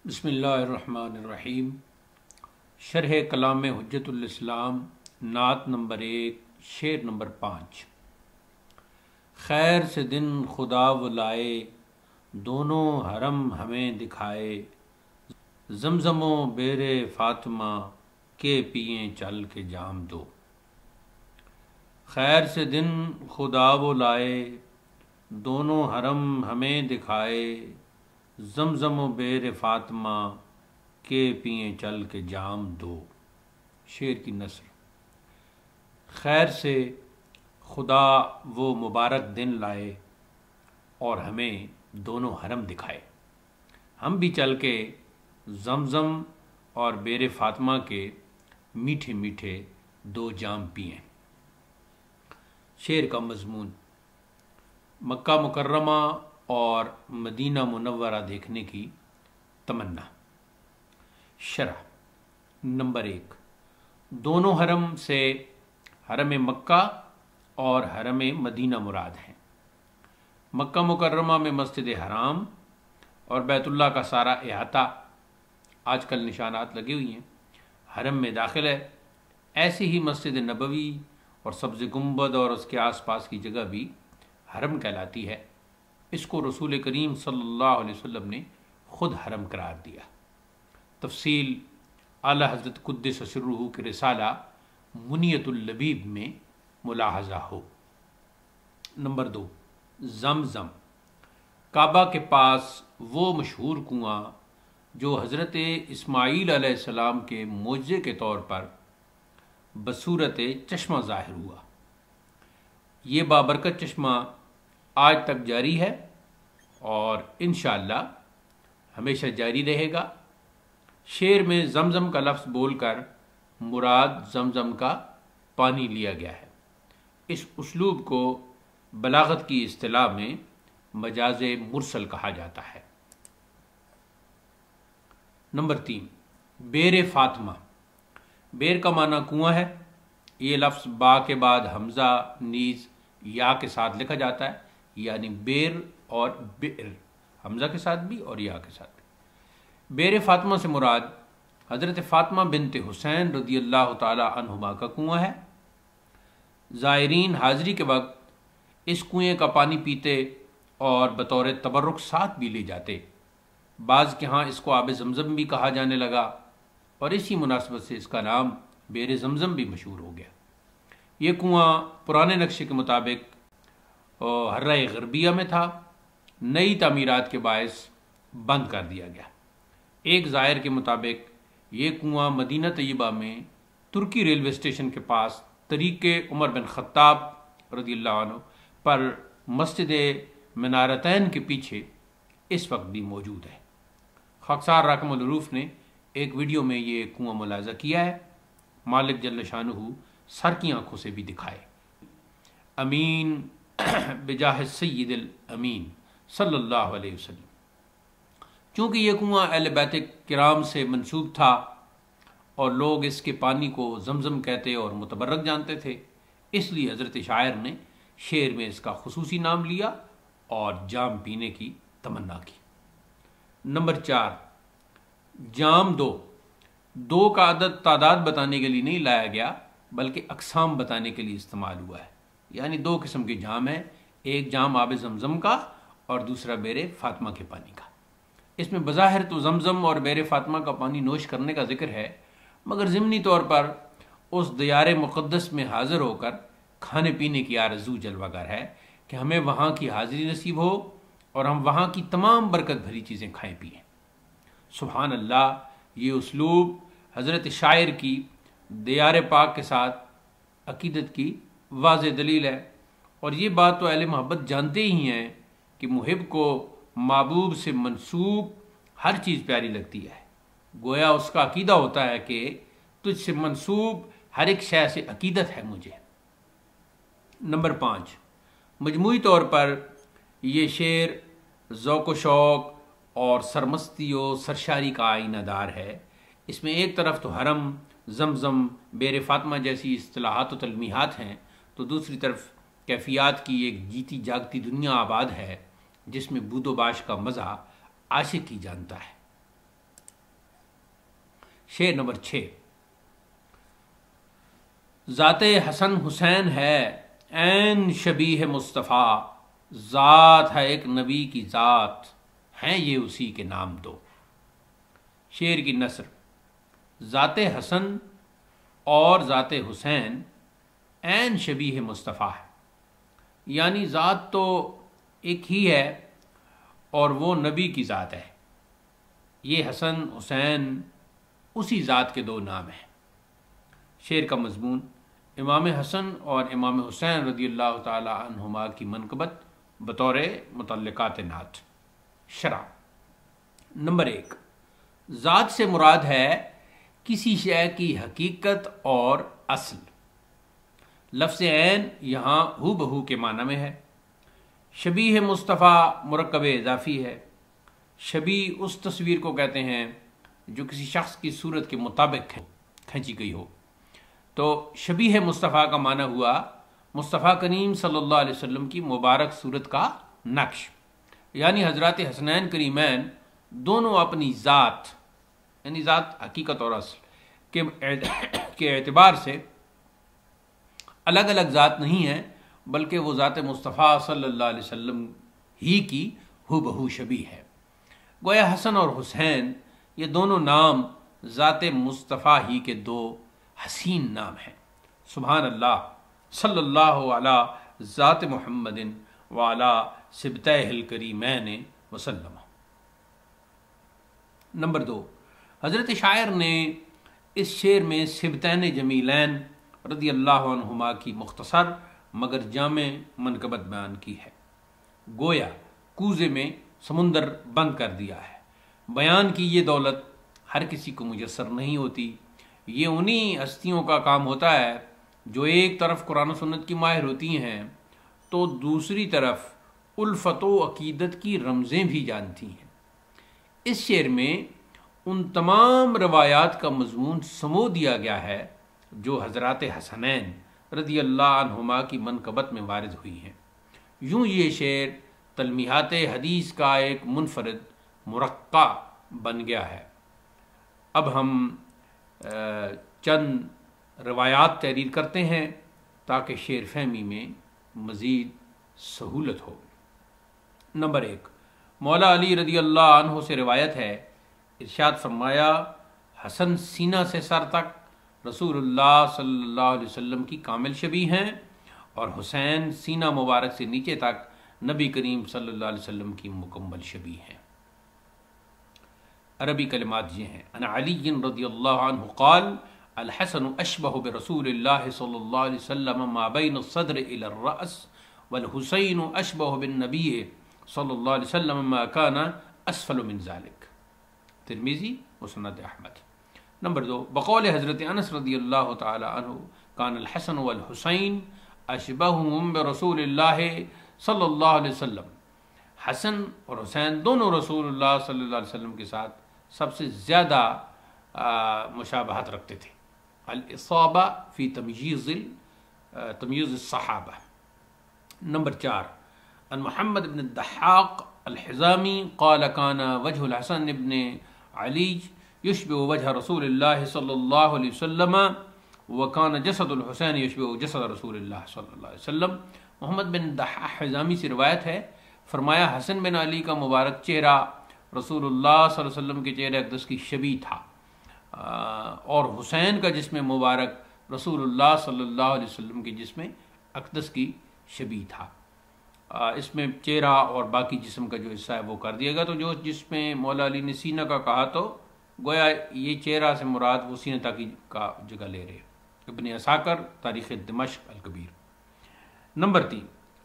बिस्मिल्लाहिर्रहमानिर्रहीम। शरह कलाम हुज्जतुल इस्लाम, नात नंबर 1, शेर नंबर 5। खैर से दिन खुदा वो लाए, दोनों हरम हमें दिखाए। जमजमो बेरे फातिमा के पिए चल के जाम दो। खैर से दिन खुदा वो लाए, दोनों हरम हमें दिखाए। जमजमो बेर फातिमा के पिए चल के जाम दो। शेर की नस्र। खैर से खुदा वो मुबारक दिन लाए और हमें दोनों हरम दिखाए, हम भी चल के जमजम और बेर फातिमा के मीठे मीठे दो जाम पिए। शेर का मजमून। मक्का मुकर्रमा और मदीना मुनव्वरा देखने की तमन्ना। शरह। नंबर 1, दोनों हरम से हरम मक्का और हरम मदीना मुराद हैं। मक्का मुकर्रमा में मस्जिद हराम और बैतुल्लाह का सारा अहाता, आजकल निशानात लगी हुई हैं, हरम में दाखिल है। ऐसी ही मस्जिद नबवी और सब्ज़ गुंबद और उसके आसपास की जगह भी हरम कहलाती है। इसको रसूल करीम सल्लल्लाहु अलैहि वसल्लम ने खुद हरम करार दिया। तफसील आला हज़रत कुद्दस सिर्रुहु के रिसाला मुनियतुल लबीब में मुलाहजा हो। नंबर 2, जमजम। काबा के पास वो मशहूर कुआं जो हज़रत इस्माईल अलैहिस्सलाम के मोजे के तौर पर बसूरत चश्मा ज़ाहिर हुआ। ये बाबरकत चश्मा आज तक जारी है और इंशाअल्लाह हमेशा जारी रहेगा। शेर में जमजम का लफ्ज़ बोलकर मुराद जमजम का पानी लिया गया है। इस उसलूब को बलागत की इस्तिलाह में मजाज मुरसल कहा जाता है। नंबर 3, बेर फातिमा। बेर का माना कुआं है। ये लफ्ज़ बा के बाद हमज़ा नीज या के साथ लिखा जाता है, यानी बेर और बिर, हमज़ा के साथ भी और या के साथ भी। बेर फातिमा से मुराद हज़रत फातिमा बिनते हुसैन रज़ियल्लाहु ताला अन्हुमा का कुआं है। ज़ायरीन हाज़री के वक्त इस कुएं का पानी पीते और बतौर तबर्रुक साथ भी ले जाते। बाज़ के यहाँ इसको आब ज़मज़म भी कहा जाने लगा और इसी मुनासबत से इसका नाम बेर ज़मज़म भी मशहूर हो गया। ये कुआं पुराने नक्शे के मुताबिक हर्रा गरबिया में था। नई तामीरात के बायस बंद कर दिया गया। एक ज़ायर के मुताबिक ये कुआं मदीना तैयबा में तुर्की रेलवे स्टेशन के पास तरीक़े उमर बिन ख़त्ताब रज़ियल्लाहु अन्हु पर मस्जिद मिनारतैन के पीछे इस वक्त भी मौजूद है। ख़ाकसार राकमुल उरूफ ने एक वीडियो में ये कुआं मुलाज़ा किया है। मालिक जल्ल शानुहु सर की आंखों से भी दिखाए। अमीन बिजाह सय्यिदिल अमीन सल्लल्लाहु अलैहि वसल्लम। चूँकि यह कुआं अहले बैत किराम से मंसूब था और लोग इसके पानी को जमजम कहते और मुतबर्रक जानते थे, इसलिए हज़रत शायर ने शेर में इसका खुसूसी नाम लिया और जाम पीने की तमन्ना की। नंबर 4, जाम दो का अदद तादाद बताने के लिए नहीं लाया गया, बल्कि अक़साम बताने के लिए इस्तेमाल हुआ है। यानी 2 किस्म के जाम हैं, एक जाम आब जमजम का और दूसरा बेर फातिमा के पानी का। इसमें बज़ाहिर तो जमजम और बेर फातिमा का पानी नोश करने का जिक्र है, मगर ज़िमनी तौर पर उस दियार मुक़द्दस में हाज़िर होकर खाने पीने की आरज़ू जलवागर है कि हमें वहाँ की हाज़िरी नसीब हो और हम वहाँ की तमाम बरकत भरी चीज़ें खाएँ पिएँ। सुभान अल्लाह, ये उसलूब हज़रत शायर की दियार पाक के साथ अकीदत की वाज़े दलील है। और ये बात तो अहले मोहब्बत जानते ही हैं कि मुहिब को महबूब से मंसूब हर चीज़ प्यारी लगती है। गोया उसका अकीदा होता है कि तुझसे मंसूब हर एक शय से अकीदत है मुझे। नंबर 5, मजमूई तौर पर यह शेर ज़ौक़ शौक़ और सरमस्ती और सरशारी का आईनादार है। इसमें एक तरफ तो हरम, जमजम, बेर फातिमा जैसी इस्तिलाहात व तलमीहात हैं, तो दूसरी तरफ कैफियत की एक जीती जागती दुनिया आबाद है जिसमें बूदोबाश का मज़ा आशिक ही जानता है। शेर नंबर 6, ज़ाते हसन हुसैन है ऐन शबीह मुस्तफ़ा, ज़ात है एक नबी की ज़ात, हैं ये उसी के नाम दो। शेर की नस्र, ज़ाते हसन और ज़ाते हुसैन ऐन शबीह मुस्तफ़ा है, यानी ज़ात तो एक ही है और वो नबी की ज़ात है। ये हसन हुसैन उसी ज़ात के दो नाम हैं। शेर का मजमून, इमाम हसन और इमाम हुसैन रज़ियल्लाहु ताला अन्हुमा की मनक़बत बतौर मुतल्लिकात नात। शरा नंबर 1, ज़ात से मुराद है किसी शय की हकीकत और असल। लफ्ज़ ऐन यहाँ हू बहू के माना में है। शबीह मुस्तफ़ा मुरक्कब इज़ाफ़ी है। शबी उस तस्वीर को कहते हैं जो किसी शख्स की सूरत के मुताबिक खींची गई हो। तो शबीह मुस्तफ़ा का माना हुआ मुस्तफ़ा करीम सल्लल्लाहु अलैहि वसल्लम की मुबारक सूरत का नक्श, यानी हज़रात हसनैन करीमैन दोनों अपनी ज़ात, यानी ज़ात हकीकत और असल के एतबार से अलग अलग ज़ात नहीं है, बल्कि वो ज़ात मुस्तफ़ा सल्लल्लाहु अलैहि वसल्लम ही की हूबहू शबी है। गोया हसन और हुसैन ये दोनों नाम ज़ात मुस्तफ़ा ही के दो हसीन नाम हैं। सुभान अल्लाह, सल्लल्लाहु अला ज़ात मुहम्मदिन व अला सिबतैहिल करीमैन वसल्लम। नंबर 2, हज़रत शायर ने इस शेर में सिबतैन जमीलैन रज़ियल्लाहु अन्हुमा की मुख्तसर मगर जामे मनक़बत बयान की है। गोया कूज़े में समुंदर बंद कर दिया है। बयान की ये दौलत हर किसी को मुयस्सर नहीं होती। ये उन्हीं हस्तियों का काम होता है जो एक तरफ कुरान और सुन्नत की माहिर होती हैं तो दूसरी तरफ उल्फत व अकीदत की रमज़ें भी जानती हैं। इस शेर में उन तमाम रवायात का मजमून समो दिया गया है जो हज़रात हसनैन रज़ियल्लाहु अन्हुमा की मनक़बत में वारिद हुई हैं। यूँ ये शेर तलमीहात हदीस का एक मुनफरद मुरक्का बन गया है। अब हम चंद रवायात तहरीर करते हैं ताकि शेर फहमी में मज़ीद सहूलत हो। नंबर 1, मौला अली रज़ियल्लाहु अन्हु से रिवायत है, इरशाद फरमाया, हसन सीना से सर तक रसूलुल्लाह सल्लल्लाहु अलैहि वसल्लम की कामिल शबी हैं और हुसैन सीना मुबारक से नीचे तक नबी करीम सल्लल्लाहु अलैहि वसल्लम की मुकम्मल शबी हैं। अरबी कलिमात ये हैं, अन अली रज़ियल्लाहु अन्हु क़ाल अल हसन अशबहु बिरसूलिल्लाह सल्लल्लाहु अलैहि वसल्लम मा बैन सद्र इला रअस वल हुसैन अशबहु बिन नबी सल्लल्लाहु अलैहि वसल्लम मा काना असफल मिन ज़ालिक। तिरमिज़ी मुस्नद अहमद। नंबर 2, बक़ौल हज़रत अनस रज़ियल्लाहु ताला अन्हु कान अल हसन वल हुसैन अशबहुहुम बिरसूलिल्लाह सल्लल्लाहु अलैहि वसल्लम। हसन और हुसैन दोनों रसूलुल्लाह सल्लल्लाहु अलैहि वसल्लम के साथ सबसे ज़्यादा मुशाबहत रखते थे। अल-इसाबा फ़ी तमयीज़ सहाबा। नंबर 4, अन मोहम्मद इब्न दहाक अल-हिज़ामी क़ाल काना वजहुल हसन इब्न अली युशबिहु वजह रसूलिल्लाह सल्लल्लाहु अलैहि वसल्लम व काना जसदुल हुसैन युशबिहु जसद रसूलिल्लाह सल्लल्लाहु अलैहि वसल्लम। मोहम्मद बिन दहाक हिज़ामी से रिवायत है, फरमाया हसन बिन अली का मुबारक चेहरा रसूलुल्लाह सल्लल्लाहु अलैहि वसल्लम के चेहरे अक़दस की शबी था और हुसैन का जिस्म मुबारक रसूलुल्लाह सल्लल्लाहु अलैहि वसल्लम के जिस्म अक़दस की शबी था। इसमें चेहरा और बाकी जिस्म का जो हिस्सा है वो कर दिया गया। तो जो जिसमें मौला अली ने सीना का कहा तो गोया ये चेहरा से मुराद वो सीना ताकि का जगह ले रहे। इब्न असाकर तारीख़ दिमश्क अल-कबीर। नंबर 3,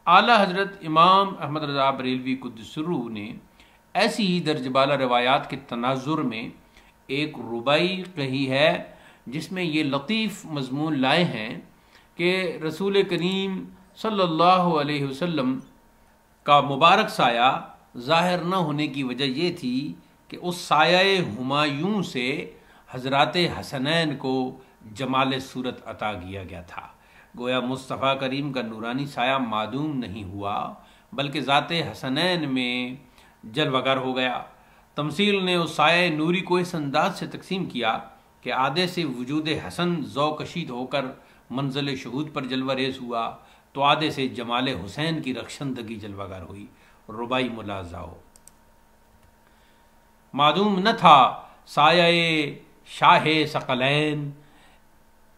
आला हज़रत इमाम अहमद रज़ा बरेलवी कुद्दुस्सुर्रूह ने ऐसी ही दर्जबाला रवायात के तनाजुर में एक रुबाई कही है जिसमें ये लतीफ़ मज़मून लाए हैं कि रसूल करीम सल्लल्लाहु अलैहि वसल्लम का मुबारक साया ज़ाहिर न होने की वजह यह थी कि उस साये हुमायूं से हज़रात हसनैन को जमाल सूरत अता किया गया था। गोया मुस्तफ़ा करीम का नूरानी साया मादूम नहीं हुआ बल्कि ज़ात हसनैन में जलवगर हो गया। तमसील ने उस साये नूरी को इस अंदाज से तकसीम किया कि आधे से वजूद हसन ज़ौक़शीद होकर मंजिल शहूद पर जलवा रेस हुआ, तो आधे से जमाल हुसैन की रक्षंदगी जलवागर हुई। रुबाई मुलाज़ाओ। मालूम न था साये शाहे सकलैन,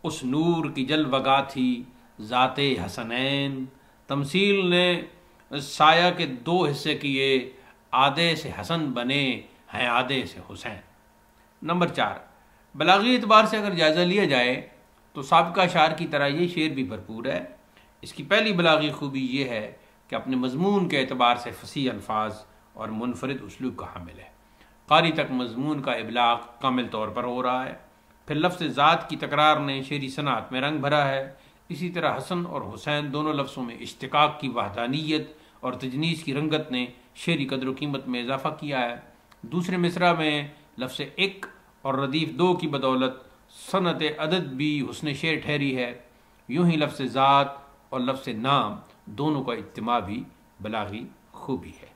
उस नूर की जलवगा थी ज़ाते हसनैन। तमसील ने साया के दो हिस्से किए, आधे से हसन बने हैं आधे से हुसैन। नंबर 4, बलागी एतबार से अगर जायज़ा लिया जाए तो साबिका शार की तरह ये शेर भी भरपूर है। इसकी पहली बलागी खूबी ये है कि अपने मजमून के एतबार से फसी अल्फाज और मुनफरिद उसलूब का हामिल है। कारी तक मजमून का इबलाग कामिल तौर पर हो रहा है। फिर लफ्ज़ ज़ात की तकरार ने शेरी सनात में रंग भरा है। इसी तरह हसन और हुसैन दोनों लफ्ज़ों में इश्तिकाक की वहदानियत और तजनीस की रंगत ने शेरी कदर कीमत में इजाफा किया है। दूसरे मिसरा में लफ्ज़ एक और रदीफ़ दो की बदौलत सनत अदद भी हुस्न शेर ठहरी है। यूं ही लफ्ज़ ज़ात और लफ्ज़ नाम दोनों का इज्तिमा भी बलागी खूबी है।